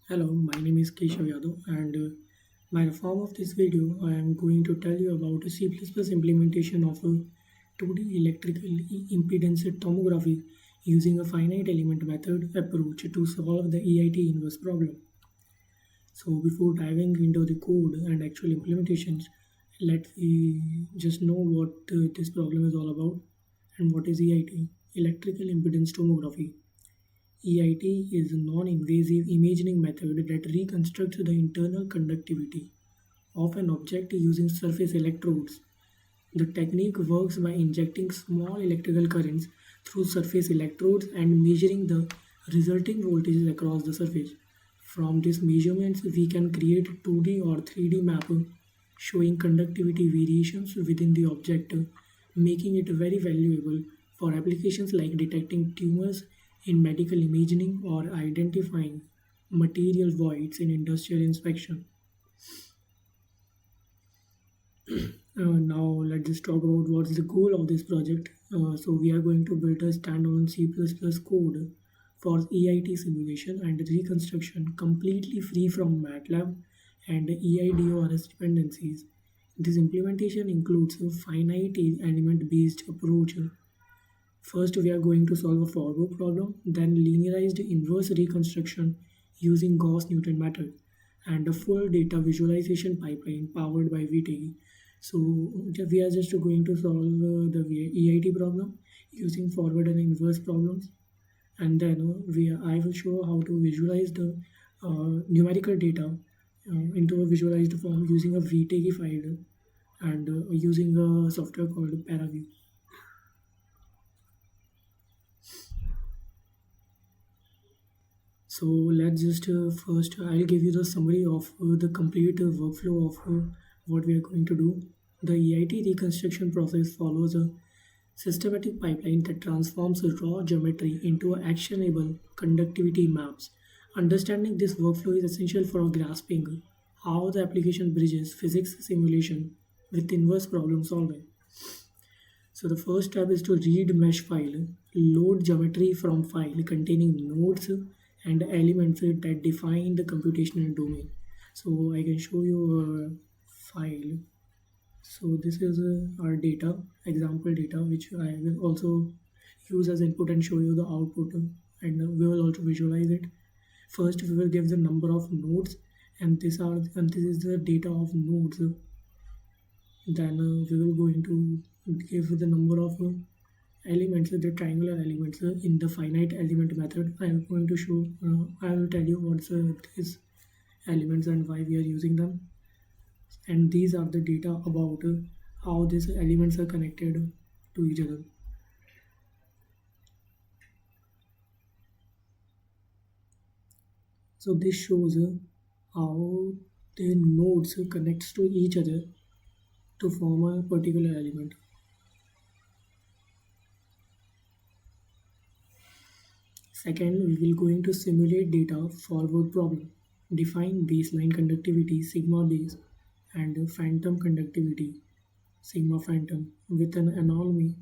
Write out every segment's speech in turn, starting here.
Hello, my name is KESHAV and by the form of this video, I am going to tell you about a C++ implementation of a 2D electrical impedance tomography using a finite element method approach to solve the EIT inverse problem. So before diving into the code and actual implementations, let me just know what this problem is all about and what is EIT, electrical impedance tomography. EIT is a non-invasive imaging method that reconstructs the internal conductivity of an object using surface electrodes. The technique works by injecting small electrical currents through surface electrodes and measuring the resulting voltages across the surface. From these measurements, we can create a 2D or 3D map showing conductivity variations within the object, making it very valuable for applications like detecting tumors in medical imaging or identifying material voids in industrial inspection. Now let's just talk about what's the goal of this project. So we are going to build a standalone C++ code for EIT simulation and reconstruction completely free from MATLAB and EIDORS dependencies. This implementation includes a finite element based approach. First, we are going to solve a forward problem, then linearized inverse reconstruction using Gauss-Newton method, and a full data visualization pipeline powered by VTE. So we are just going to solve the EIT problem using forward and inverse problems, and then I will show how to visualize the numerical data into a visualized form using a VTE file and using a software called ParaView. So let's just first I'll give you the summary of the complete workflow of what we are going to do. The EIT reconstruction process follows a systematic pipeline that transforms raw geometry into actionable conductivity maps. Understanding this workflow is essential for grasping how the application bridges physics simulation with inverse problem solving. So the first step is to read mesh file, load geometry from file containing nodes and elements that define the computational domain. So I can show you a file. So this is our data, example data, which I will also use as input and show you the output, and we will also visualize it. First, we will give the number of nodes, and this is the data of nodes. Then we will going to give the number of elements, the triangular elements in the finite element method. I am going to show, I will tell you what's these elements and why we are using them. And these are the data about how these elements are connected to each other. So this shows how the nodes connects to each other to form a particular element. Second, we will going to simulate data forward problem. Define baseline conductivity sigma base and phantom conductivity sigma phantom with an anomaly.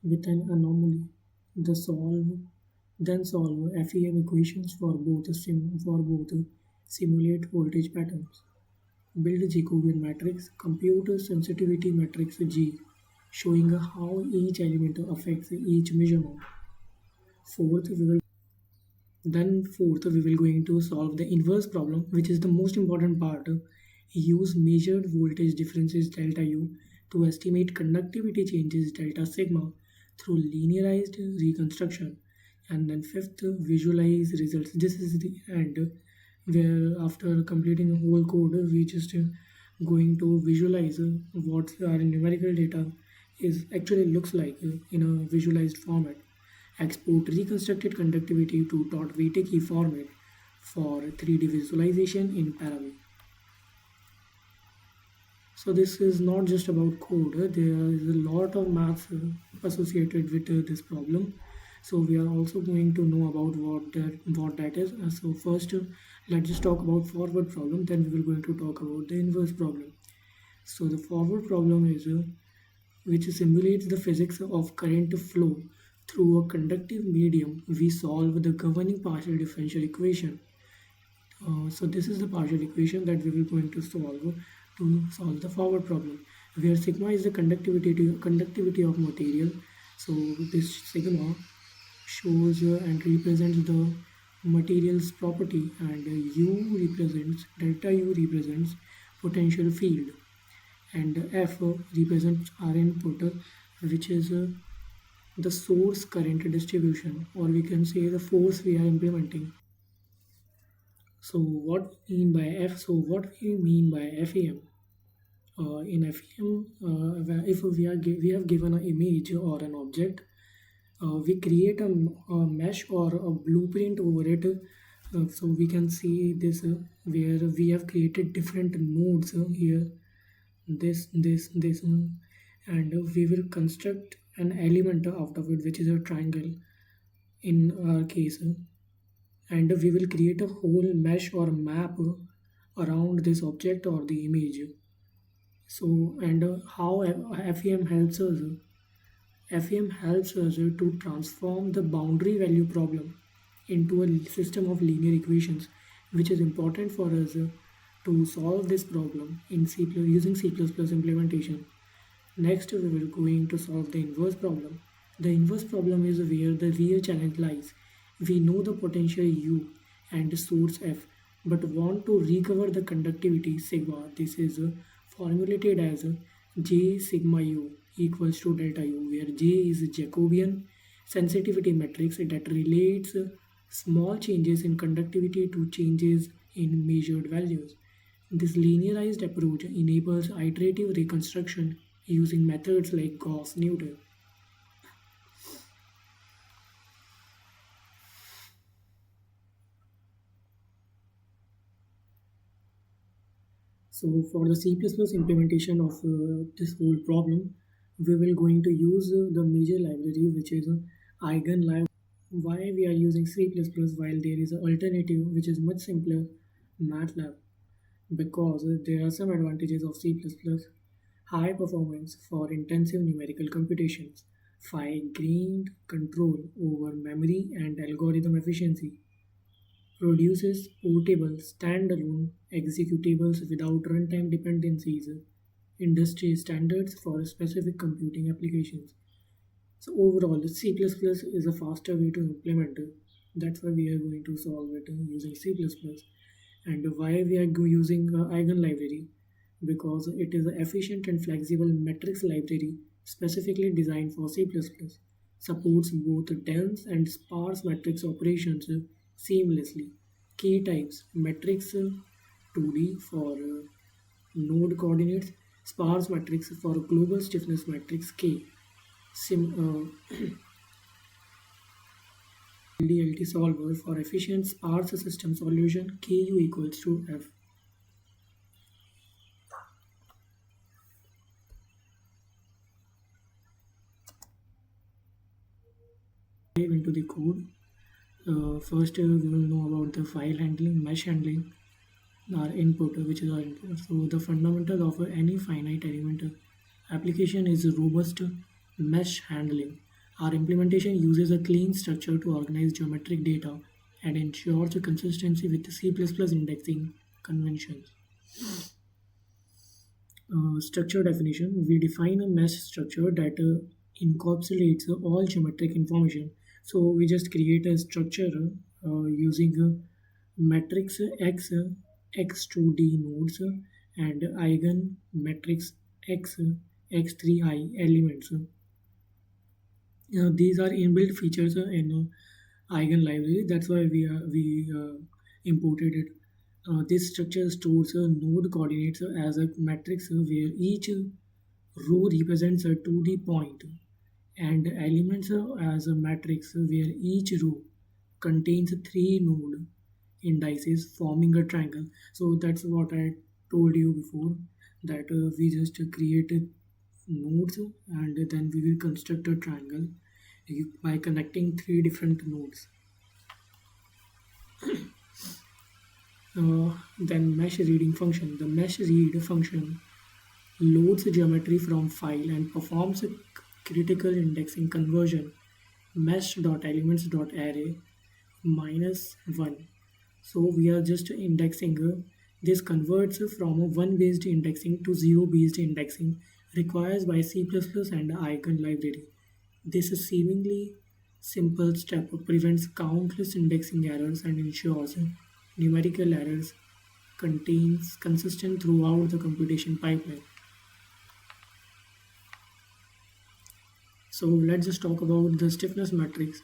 The solve then solve FEM equations for both simulate voltage patterns. Build Jacobian matrix, compute sensitivity matrix G, showing how each element affects each measurement. Fourth, we will going to solve the inverse problem, which is the most important part. Use measured voltage differences delta U to estimate conductivity changes delta sigma through linearized reconstruction. And then fifth, visualize results. This is the end where after completing the whole code, we just going to visualize what our numerical data is actually looks like in a visualized format. Export reconstructed conductivity to .vtk format for 3D visualization in ParaView. So this is not just about code. There is a lot of maths associated with this problem. So we are also going to know about what that is. So first, let's just talk about forward problem. Then we will going to talk about the inverse problem. So the forward problem is which simulates the physics of current flow through a conductive medium. We solve the governing partial differential equation So this is the partial equation that we will going to solve the forward problem, where sigma is the conductivity of material. So this sigma shows and represents the material's property, and U represents potential field, and F represents our input, which is the source current distribution, or we can say the force we are implementing. So what we mean by F? So what we mean by FEM? In FEM, if we have given an image or an object, we create a mesh or a blueprint over it. So we can see this where we have created different nodes here, this, and we will construct an element out of it, which is a triangle in our case, and we will create a whole mesh or map around this object or the image. So, and how FEM helps us? FEM helps us to transform the boundary value problem into a system of linear equations, which is important for us to solve this problem in using C++ implementation. Next, we will going to solve the inverse problem. The inverse problem is where the real challenge lies. We know the potential U and the source F, but want to recover the conductivity sigma. This is formulated as J sigma U equals to delta U, where J is a Jacobian sensitivity matrix that relates small changes in conductivity to changes in measured values. This linearized approach enables iterative reconstruction using methods like Gauss-Newton. So for the C++ implementation of this whole problem, we will going to use the major library, which is EigenLive. Why we are using C++ while there is an alternative which is much simpler, MATLAB? Because there are some advantages of C++: high performance for intensive numerical computations, fine-grained control over memory and algorithm efficiency, produces portable, standalone executables without runtime dependencies, industry standards for specific computing applications. So overall, C++ is a faster way to implement it. That's why we are going to solve it using C++. And why we are using Eigen library? Because it is an efficient and flexible matrix library specifically designed for C++. Supports both dense and sparse matrix operations seamlessly. Key types: matrix 2D for node coordinates, sparse matrix for global stiffness matrix K. LDLT solver for efficient sparse system solution KU equals to F. Into the code. First, we will know about the file handling, mesh handling, our input, which is our input. So the fundamental of any finite element application is robust mesh handling. Our implementation uses a clean structure to organize geometric data and ensures consistency with the C++ indexing conventions. Structure definition: we define a mesh structure that encapsulates all geometric information. So we just create a structure using matrix X, X2D nodes, and eigen matrix X, X3I elements. These are inbuilt features in eigen library. That's why we imported it. This structure stores node coordinates as a matrix where each row represents a 2D point, and elements as a matrix where each row contains three node indices forming a triangle. So that's what I told you before, that we just created nodes and then we will construct a triangle by connecting three different nodes. Then mesh reading function. The mesh read function loads geometry from file and performs a critical indexing conversion mesh.elements.array -1. So we are just indexing. This converts from a one based indexing to zero based indexing requires by C++ and icon library. This seemingly simple step prevents countless indexing errors and ensures numerical errors contains consistent throughout the computation pipeline. So let's just talk about the stiffness matrix.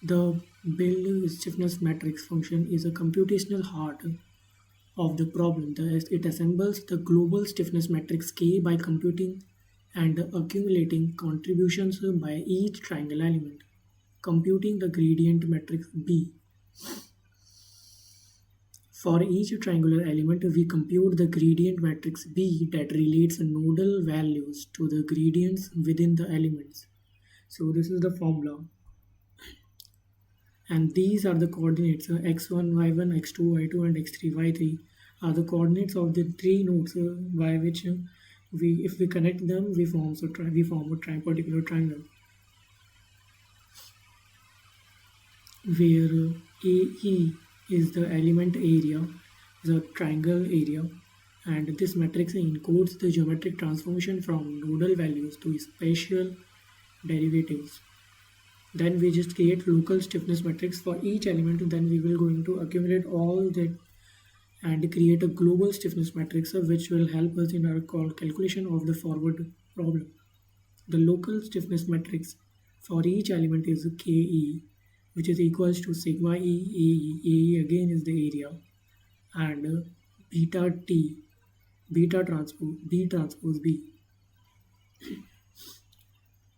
The build stiffness matrix function is a computational heart of the problem. It assembles the global stiffness matrix K by computing and accumulating contributions by each triangle element. Computing the gradient matrix B. For each triangular element, we compute the gradient matrix B that relates nodal values to the gradients within the elements. So this is the formula. And these are the coordinates x1, y1, x2, y2 and x3, y3 are the coordinates of the three nodes by which if we connect them we form a particular triangle where AE is the element area, the triangle area, and this matrix encodes the geometric transformation from nodal values to spatial derivatives. Then we just create local stiffness matrix for each element. Then we will going to accumulate all that and create a global stiffness matrix which will help us in our calculation of the forward problem. The local stiffness matrix for each element is Ke, which is equals to sigma E AE. AE again is the area, and beta T, beta transpose B transpose B.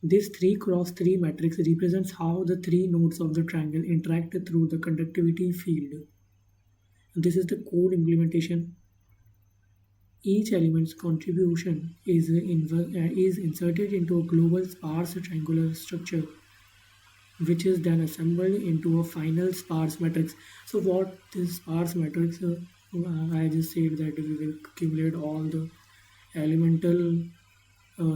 This 3 cross 3 matrix represents how the three nodes of the triangle interact through the conductivity field. This is the code implementation. Each element's contribution is inserted into a global sparse triangular structure, which is then assembled into a final sparse matrix. So what this sparse matrix, I just said that we will accumulate all the elemental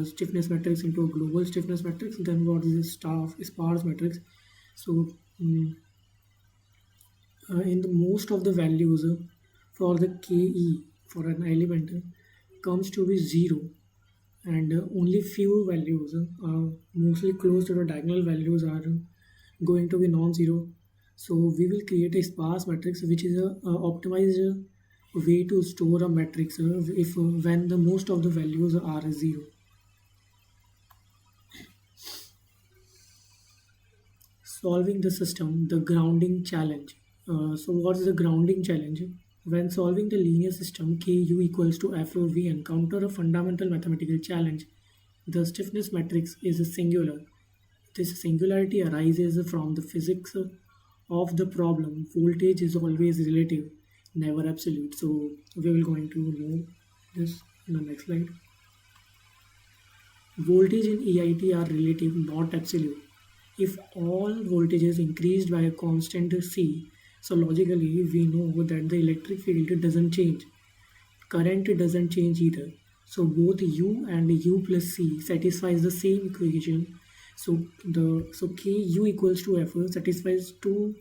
stiffness matrix into a global stiffness matrix. Then what is this sparse matrix? So in the most of the values for the Ke for an element comes to be 0, and only few values mostly close to the diagonal values are going to be non-zero. So we will create a sparse matrix which is a optimized way to store a matrix if when the most of the values are 0. Solving the system, the grounding challenge. So what is the grounding challenge? When solving the linear system Ku equals to F, we encounter a fundamental mathematical challenge. The stiffness matrix is singular. This singularity arises from the physics of the problem. Voltage is always relative, never absolute. So we will going to know this in the next slide. Voltage in EIT are relative, not absolute. If all voltage is increased by a constant C, so logically we know that the electric field doesn't change. Current doesn't change either. So both U and U plus C satisfies the same equation. So Ku equals to F satisfies two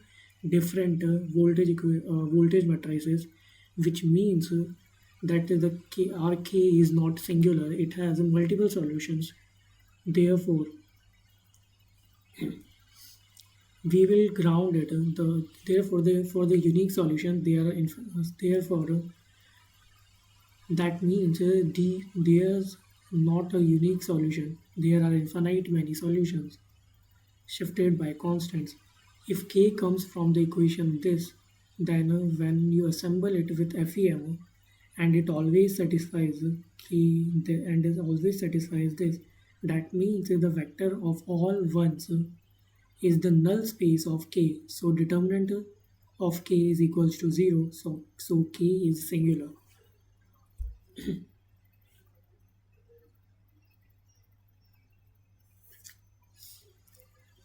different voltage matrices, which means that the RK is not singular. It has multiple solutions. Therefore, we will ground it. For the unique solution, therefore that means there's not a unique solution. There are infinite many solutions shifted by constants. If k comes from the equation this, then when you assemble it with FEM and it always satisfies and it always satisfies this, that means the vector of all ones is the null space of k. So determinant of k is equals to 0. So k is singular.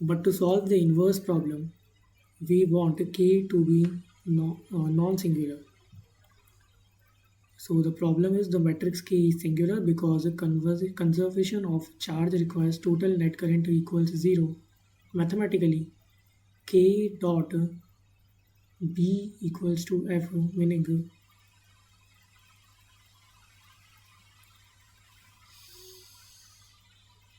But to solve the inverse problem, we want k to be non-singular. So the problem is the matrix K is singular because the conservation of charge requires total net current equals 0. Mathematically, K dot B equals to F, meaning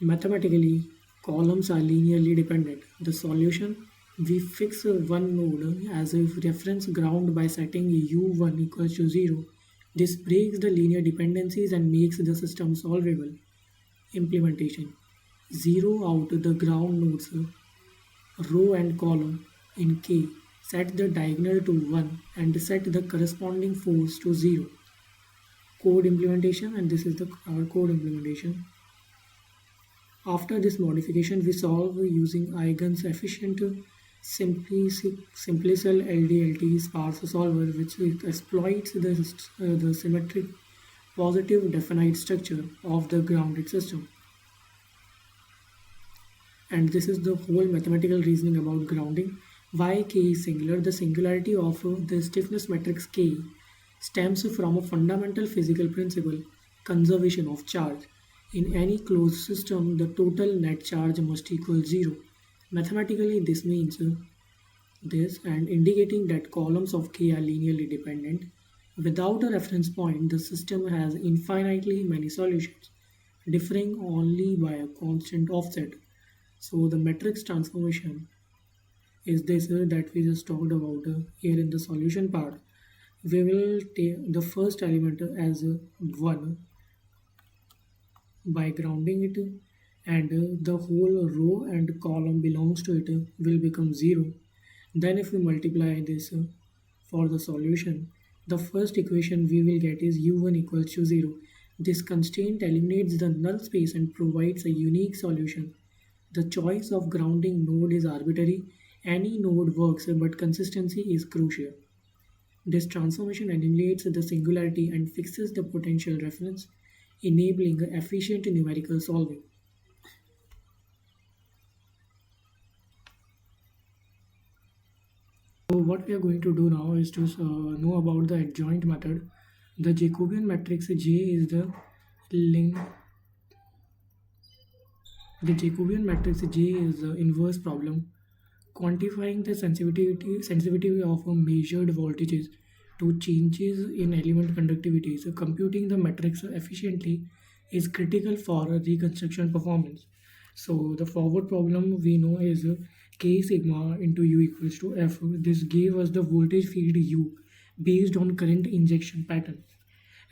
mathematically, columns are linearly dependent. The solution, we fix one node as a reference ground by setting u1 equals to 0. This breaks the linear dependencies and makes the system solvable. Implementation: zero out the ground nodes, row and column in K. Set the diagonal to 1 and set the corresponding force to 0. Code implementation, and this is our code implementation. After this modification, we solve using Eigen's efficient Simplicel LDLT sparse solver, which exploits the symmetric positive definite structure of the grounded system. And this is the whole mathematical reasoning about grounding. Why K is singular? The singularity of the stiffness matrix K stems from a fundamental physical principle, conservation of charge. In any closed system, the total net charge must equal 0. Mathematically, this means this and indicating that columns of K are linearly dependent. Without a reference point, the system has infinitely many solutions, differing only by a constant offset. So the matrix transformation is this that we just talked about here in the solution part. We will take the first element as 1 by grounding it, and the whole row and column belongs to it will become 0. Then if we multiply this for the solution, the first equation we will get is u1 equals to 0. This constraint eliminates the null space and provides a unique solution. The choice of grounding node is arbitrary. Any node works, but consistency is crucial. This transformation eliminates the singularity and fixes the potential reference, enabling efficient numerical solving. So what we are going to do now is to know about the adjoint method. The Jacobian matrix J is link. The Jacobian matrix J is the inverse problem, quantifying the sensitivity of measured voltages to changes in element conductivity. So computing the matrix efficiently is critical for reconstruction performance. So the forward problem we know is K sigma into U equals to F. This gave us the voltage field U based on current injection pattern.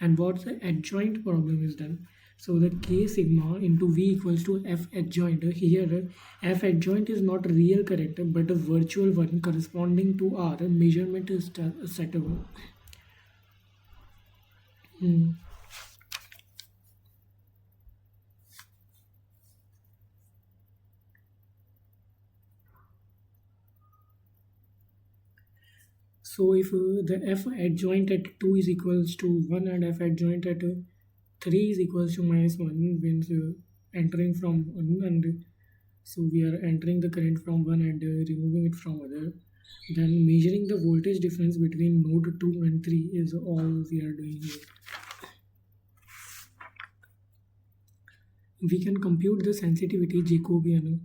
And what the adjoint problem is then? So the K sigma into V equals to F adjoint. Here F adjoint is not real current but a virtual one corresponding to R measurement is set over. So if the F adjoint at 2 is equals to 1 and F adjoint at 3 is equals to minus 1 means entering from 1, and so we are entering the current from 1 and removing it from other. Then measuring the voltage difference between node 2 and 3 is all we are doing here. We can compute the sensitivity Jacobian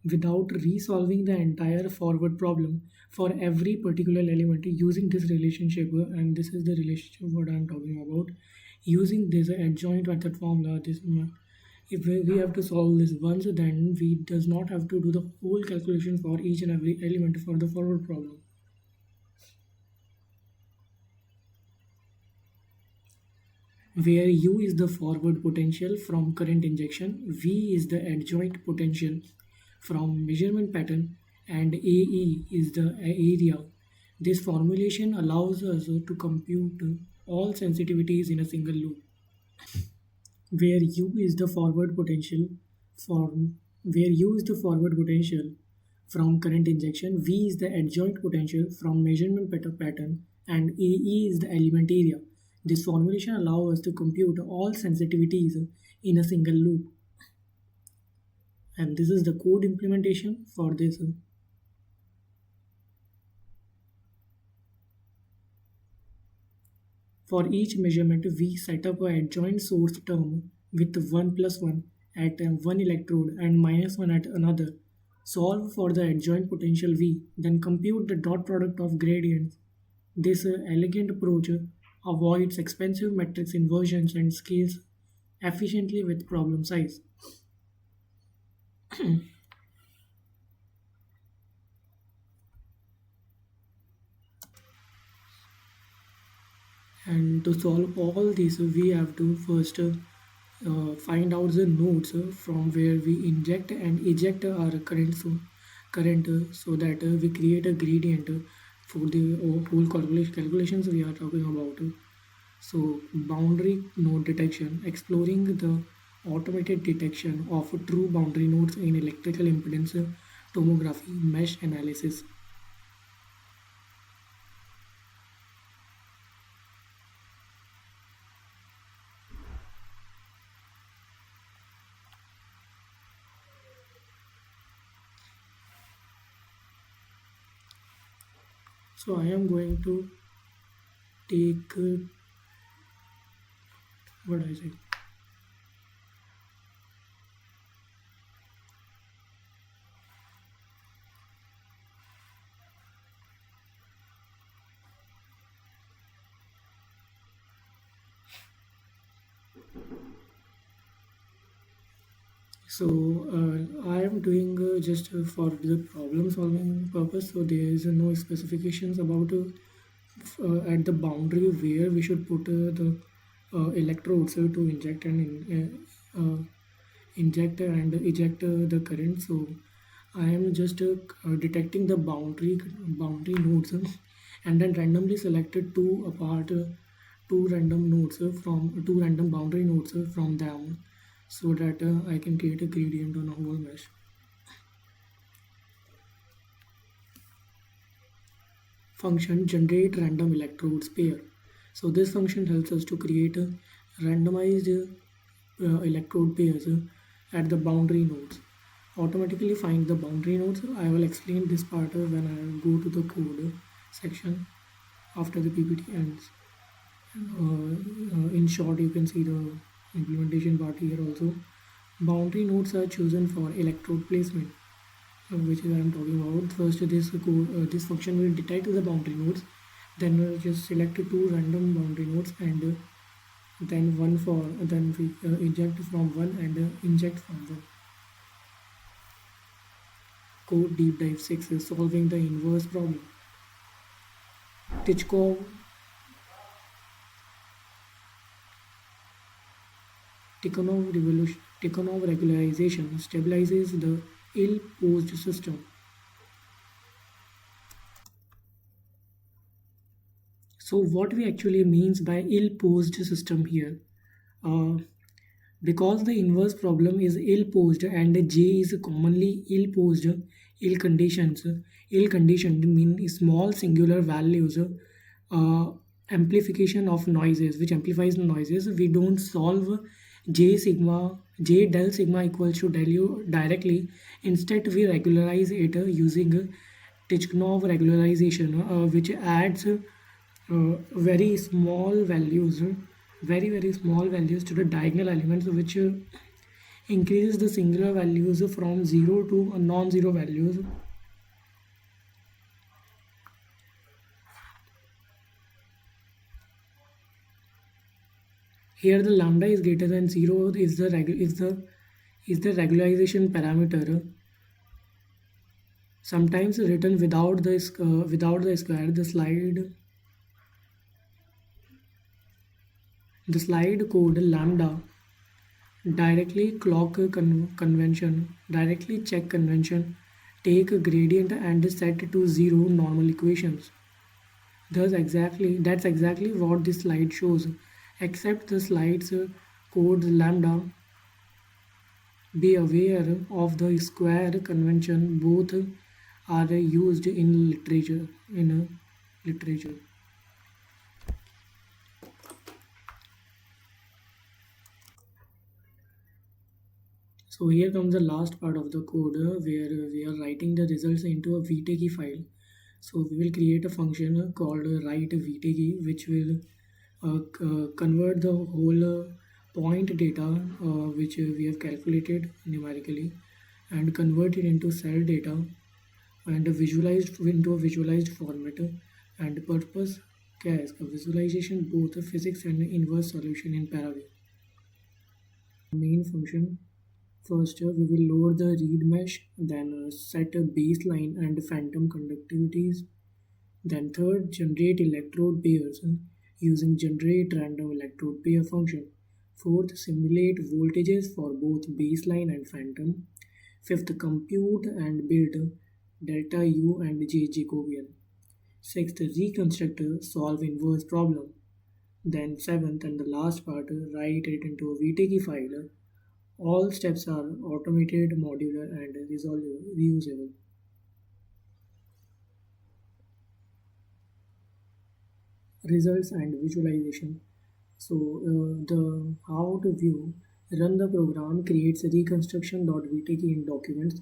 without resolving the entire forward problem for every particular element using this relationship, and this is the relationship what I am talking about. Using this adjoint method formula, if we have to solve this once, then we does not have to do the whole calculation for each and every element for the forward problem. Where U is the forward potential from current injection, V is the adjoint potential from measurement pattern, and AE is the area. This formulation allows us to compute all sensitivities in a single loop. Where U is the forward potential from where U is the forward potential from current injection, V is the adjoint potential from measurement pattern, and AE is the element area. This formulation allows us to compute all sensitivities in a single loop. And this is the code implementation for this. For each measurement, we set up an adjoint source term with 1 plus 1 at one electrode and minus 1 at another. solve for the adjoint potential V, then compute the dot product of gradients. This elegant approach avoids expensive matrix inversions and scales efficiently with problem size. And to solve all these, we have to first find out the nodes from where we inject and eject our current so that we create a gradient for the whole calculations we are talking about. So boundary node detection, exploring the automated detection of true boundary nodes in electrical impedance tomography mesh analysis. So I am going to take what I say. So I am doing just for the problem solving purpose. So there is no specifications about at the boundary where we should put the electrodes to inject and eject the current. So I am just detecting the boundary nodes and then randomly selected two random nodes from two random boundary nodes from them so that I can create a gradient on a whole mesh. Function generate random electrodes pair. So this function helps us to create a randomized electrode pairs at the boundary nodes. Automatically find the boundary nodes. I will explain this part when I go to the code section after the PPT ends. In short, you can see the implementation part here also. Boundary nodes are chosen for electrode placement, which is I am talking about. First, this function will detect the boundary nodes. Then just select two random boundary nodes and then we eject from one and inject from one. Code deep dive 6 is solving the inverse problem. Tichkov Tikhonov regularization stabilizes the ill-posed system. So what we actually means by ill-posed system here? Uh, because the inverse problem is ill-posed and J is commonly ill-posed, ill-conditions, ill-conditioned mean small singular values, uh, amplification of noises, which amplifies the noises. We don't solve J del sigma equals to del U directly. Instead, we regularize it using Tikhonov regularization, which adds very small values, very small values to the diagonal elements, which increases the singular values from 0 to non-zero values. Here the lambda is greater than 0 is the regularization parameter, sometimes written without the square. The slide code lambda directly directly check convention, take a gradient and set to 0 normal equations. That's exactly what this slide shows, except the slide's code lambda. Be aware of the square convention. Both are used in literature. So here comes the last part of the code where we are writing the results into a VTK file. So we will create a function called write VTK, which will convert the whole point data which we have calculated numerically and convert it into cell data and visualized into a visualized format and purpose cache visualization both physics and inverse solution in Paraview. Main function. First, we will load the read mesh, then set a baseline and phantom conductivities. Then third, generate electrode pairs using generate random electrode pair function. Fourth, simulate voltages for both baseline and phantom. Fifth, compute and build delta U and J Jacobian. Sixth, reconstruct solve inverse problem. Then seventh and the last part, write it into a VTK file. All steps are automated, modular, and reusable. Results and visualization. So the how to view run the program creates a reconstruction.vtk in documents,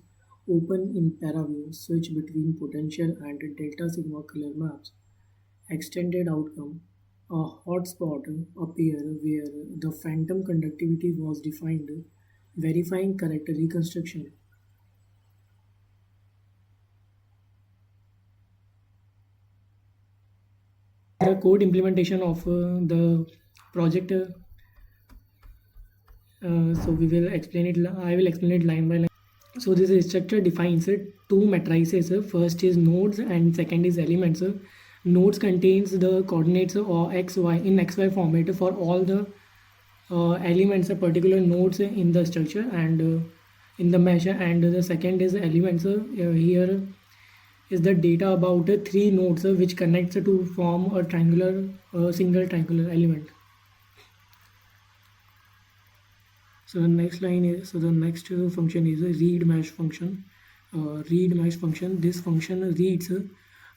open in paraview, switch between potential and delta sigma color maps. Extended outcome. A hotspot appear where the phantom conductivity was defined, verifying correct reconstruction. The code implementation of the project. So we will explain it. I will explain it line by line. So this structure defines two matrices. First is nodes and second is elements. Nodes contains the coordinates or x y in xy format for all the elements, particular nodes in the structure and in the mesh. And the second is elements. Here is the data about three nodes which connects to form a triangular single triangular element. So the next line is the next function is a read mesh function. Read mesh function. This function reads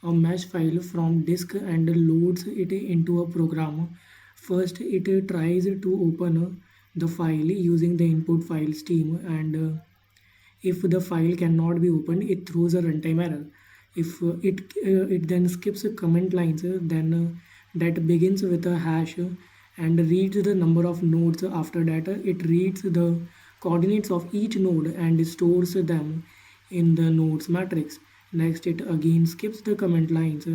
a mesh file from disk and loads it into a program. First, it tries to open the file using the input file stream, and if the file cannot be opened, it throws a runtime error. If it then skips comment lines, then that begins with a hash and reads the number of nodes. After that, it reads the coordinates of each node and stores them in the nodes matrix. Next, it again skips the comment lines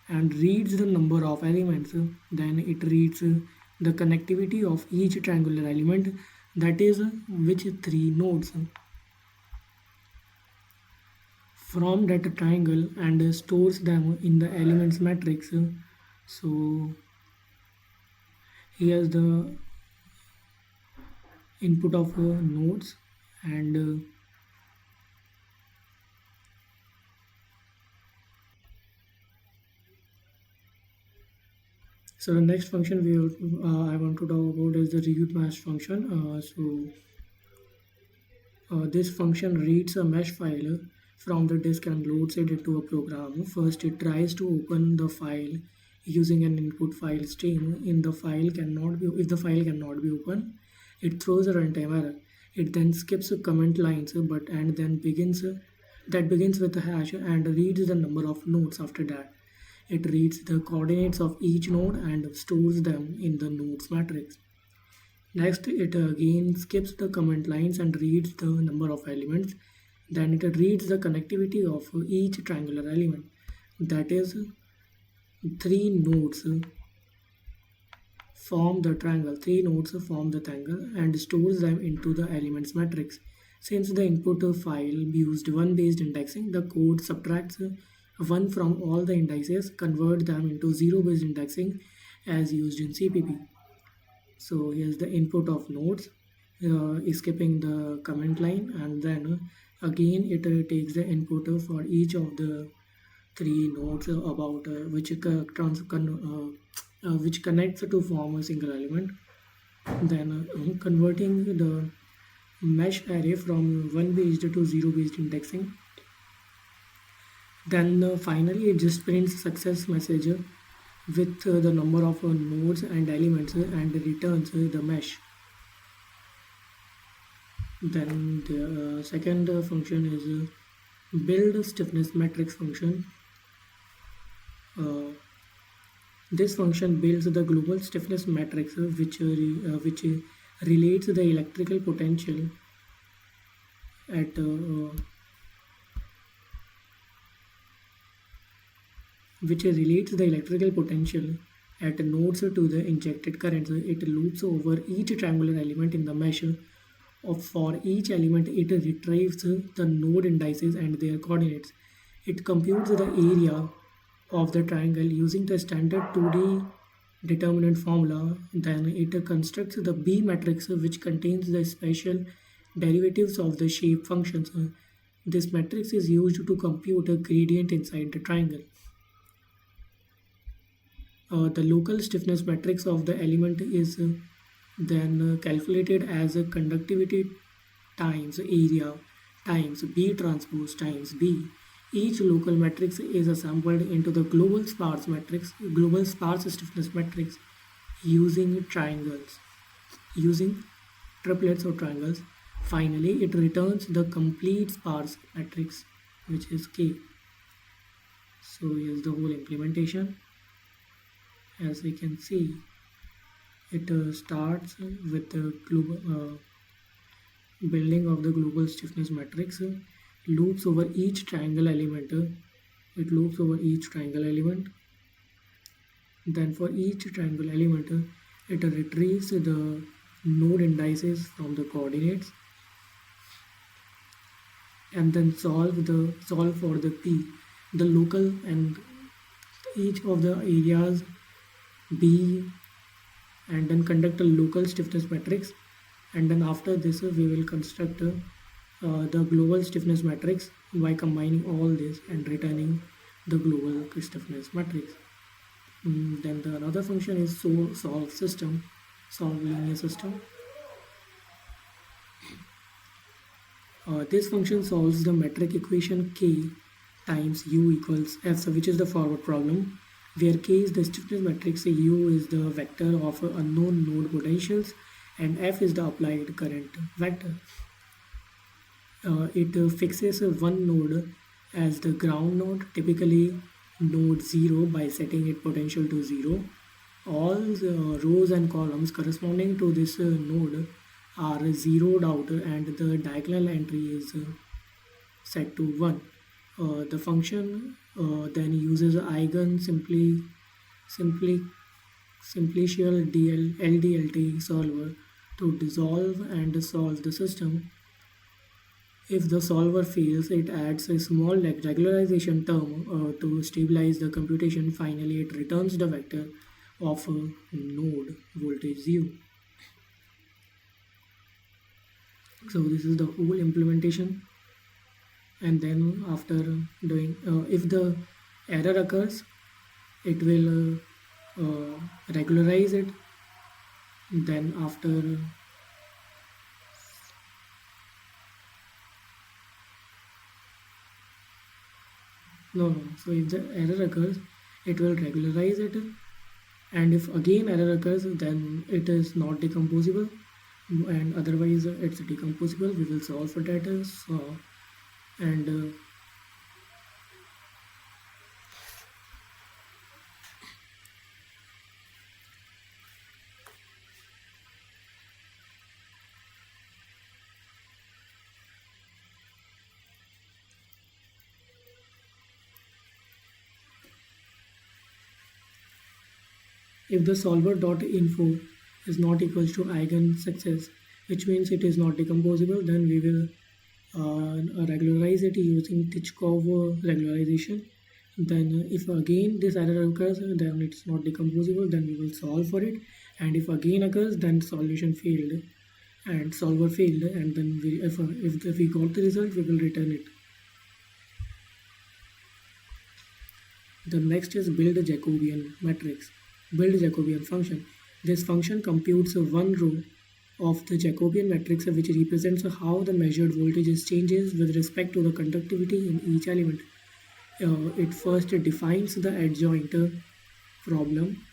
and reads the number of elements. Then it reads the connectivity of each triangular element, that is which three nodes from that triangle, and stores them in the elements matrix. So here's the input of nodes, and so the next function I want to talk about is the read mesh function. This function reads a mesh file from the disk and loads it into a program. First, it tries to open the file using an input file stream. If the file cannot be opened, it throws a runtime error. It then skips comment lines, and then begins with a hash and reads the number of nodes. After that, it reads the coordinates of each node and stores them in the nodes matrix. Next, it again skips the comment lines and reads the number of elements. Then it reads the connectivity of each triangular element, that is three nodes form the triangle. And stores them into the elements matrix. Since the input file used 1 based indexing, the code subtracts 1 from all the indices, convert them into 0 based indexing as used in CPP. So here's the input of nodes, skipping the comment line, and then again it takes the input for each of the three nodes about which connects to form a single element. Then converting the mesh array from 1 based to 0 based indexing. Then finally it just prints success message with the number of nodes and elements and returns the mesh. Then the second function is build stiffness matrix function. This function builds the global stiffness matrix which relates the electrical potential at which relates the electrical potential at nodes to the injected current. So it loops over each triangular element in the mesh. For each element, it retrieves the node indices and their coordinates. It computes the area of the triangle using the standard 2D determinant formula. Then it constructs the B matrix, which contains the special derivatives of the shape functions. This matrix is used to compute a gradient inside the triangle. The local stiffness matrix of the element is then calculated as a conductivity times area times B transpose times B. Each local matrix is assembled into the global sparse stiffness matrix using triangles, using triplets or triangles. Finally, it returns the complete sparse matrix, which is K. So here's the whole implementation. As we can see, it starts with the building of the global stiffness matrix, loops over each triangle element. It loops over each triangle element. Then for each triangle element, it retrieves the node indices from the coordinates and then solve for the P, the local, and each of the areas B, and then conduct a local stiffness matrix. And then after this we will construct the global stiffness matrix by combining all this and returning the global stiffness matrix. Then the another function is solve linear system. This function solves the metric equation K times U equals F, so which is the forward problem, where K is the stiffness matrix, U is the vector of unknown node potentials, and F is the applied current vector. It fixes one node as the ground node, typically node 0, by setting its potential to 0. All the rows and columns corresponding to this node are zeroed out and the diagonal entry is set to 1. The function then uses eigen simplicial LDLT solver to dissolve and solve the system. If the solver fails, it adds a small regularization term to stabilize the computation. Finally, it returns the vector of node voltage U. So this is the whole implementation. And then after doing, if the error occurs, it will regularize it. Then after so if the error occurs, it will regularize it, and if again error occurs, then it is not decomposable, and otherwise it's decomposable. We will solve for that. And if the solver.info is not equals to eigen success, which means it is not decomposable, then we will regularize it using Tichkov regularization. Then if again this error occurs, then it's not decomposable, then we will solve for it, and if again occurs, then solution failed and solver failed, and then if we got the result, we will return it. The next is build a Jacobian matrix. Build Jacobian function. This function computes one row of the Jacobian matrix, which represents how the measured voltage changes with respect to the conductivity in each element. It first defines the adjoint problem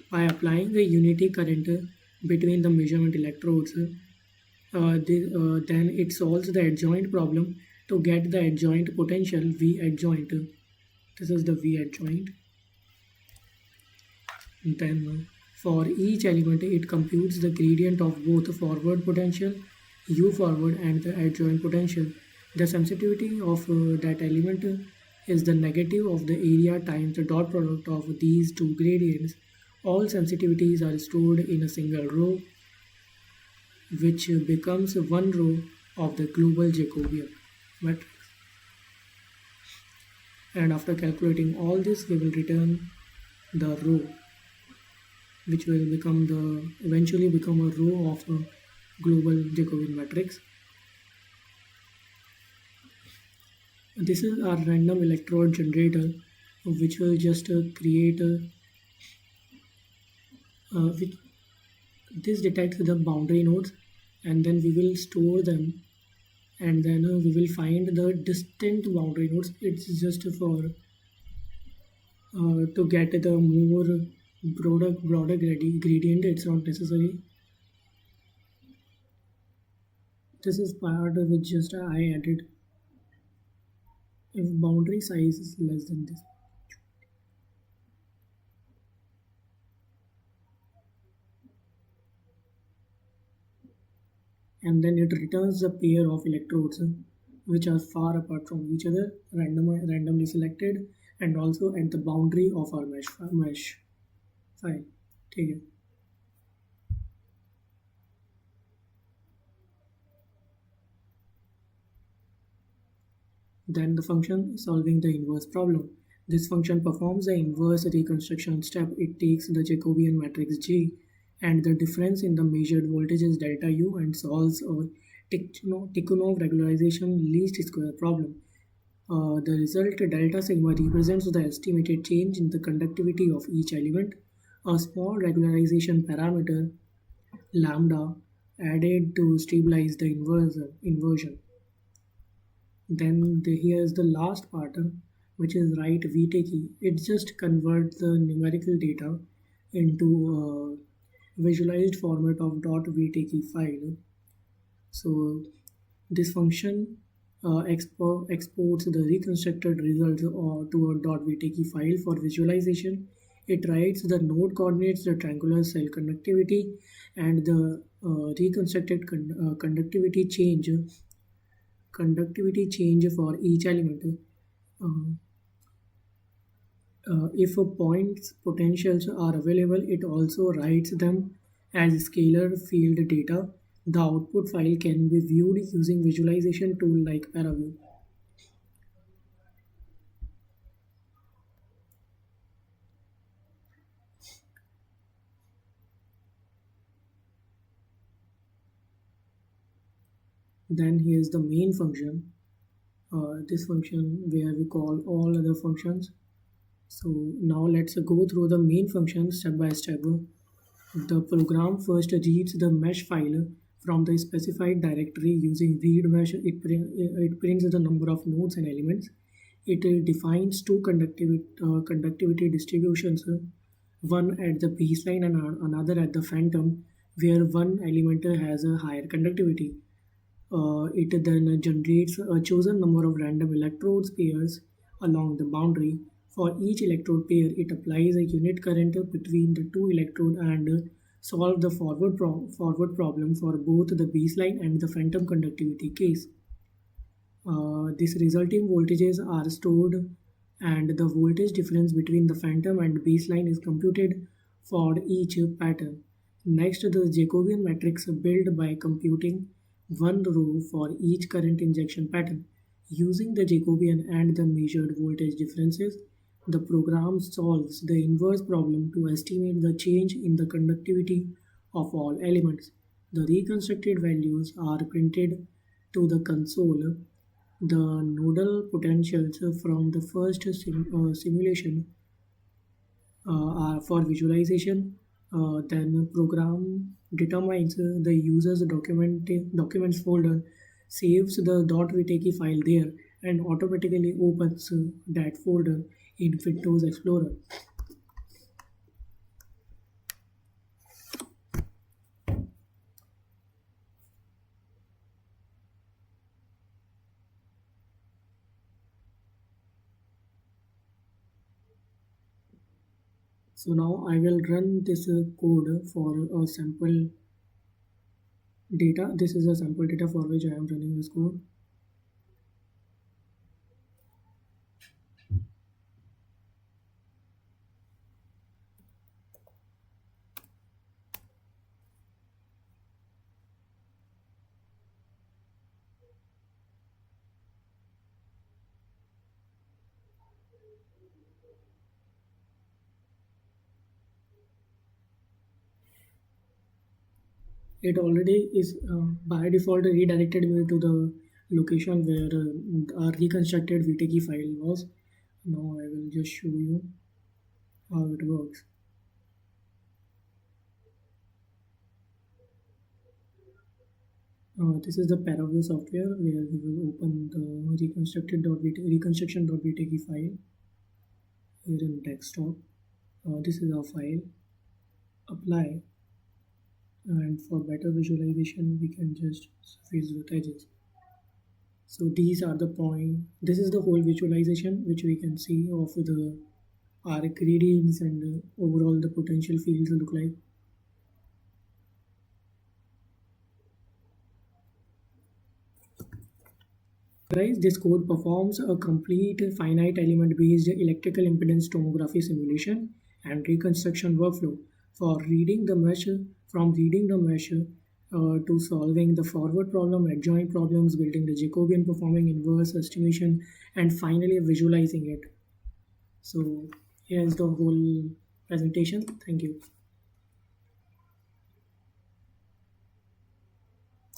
by applying the unity current between the measurement electrodes. Then it solves the adjoint problem to get the adjoint potential V adjoint. This is the V adjoint. And then For each element, it computes the gradient of both the forward potential, U forward, and the adjoint potential. The sensitivity of that element is the negative of the area times the dot product of these two gradients. All sensitivities are stored in a single row, which becomes one row of the global Jacobian matrix. And after calculating all this, we will return the row, which will become the eventually become a row of a global Jacobian matrix. This is our random electrode generator, which will just create which this detects the boundary nodes, and then we will store them, and then we will find the distant boundary nodes. It's just for to get the more broader gradient. It's not necessary. This is part which just I added. If boundary size is less than this, and then it returns a pair of electrodes which are far apart from each other, randomly selected, and also at the boundary of our mesh file. ठीक है. Then the function solving the inverse problem. This function performs the inverse reconstruction step. It takes the Jacobian matrix J and the difference in the measured voltage is delta U and solves a Tikhonov regularization least square problem. The result delta sigma represents the estimated change in the conductivity of each element. A small regularization parameter lambda added to stabilize the inversion. Then here's the last pattern, which is write VT It just converts the numerical data into a visualized format of .vt file. So this function exports the reconstructed results to a .vt file for visualization. It writes the node coordinates, the triangular cell conductivity, and the reconstructed conductivity change for each element. Uh, if a point's potentials are available, it also writes them as scalar field data. The output file can be viewed using visualization tool like ParaView. Then here's the main function. This function where we call all other functions. So now let's go through the main function step by step. The program first reads the mesh file from the specified directory using read mesh. It prints the number of nodes and elements. It defines two conductivity distributions, one at the baseline and another at the phantom, where one element has a higher conductivity. It then generates a chosen number of random electrodes pairs along the boundary. For each electrode pair, it applies a unit current between the two electrodes and solve the forward problem for both the baseline and the phantom conductivity case. These resulting voltages are stored and the voltage difference between the phantom and baseline is computed for each pattern. Next, the Jacobian matrix built by computing one row for each current injection pattern. Using the Jacobian and the measured voltage differences, the program solves the inverse problem to estimate the change in the conductivity of all elements. The reconstructed values are printed to the console. The nodal potentials from the first simulation are for visualization. Then program determines the user's documents folder, saves the .vtk file there, and automatically opens that folder in Windows Explorer. So now I will run this code for a sample data. This is a sample data for which I am running this code. It already is by default redirected me to the location where our reconstructed VTK file was. Now I will just show you how it works. This is the Paraview software where we will open the reconstruction.vtk file here in desktop. This is our file. Apply, and for better visualization we can just surface with edges. So these are the point. This is the whole visualization which we can see of the arc gradients and overall the potential fields look like. Guys, this code performs a complete finite element based electrical impedance tomography simulation and reconstruction workflow for reading the mesh, from reading the mesh to solving the forward problem, adjoint problems, building the Jacobian, performing inverse estimation, and finally visualizing it. So here's the whole presentation. Thank you.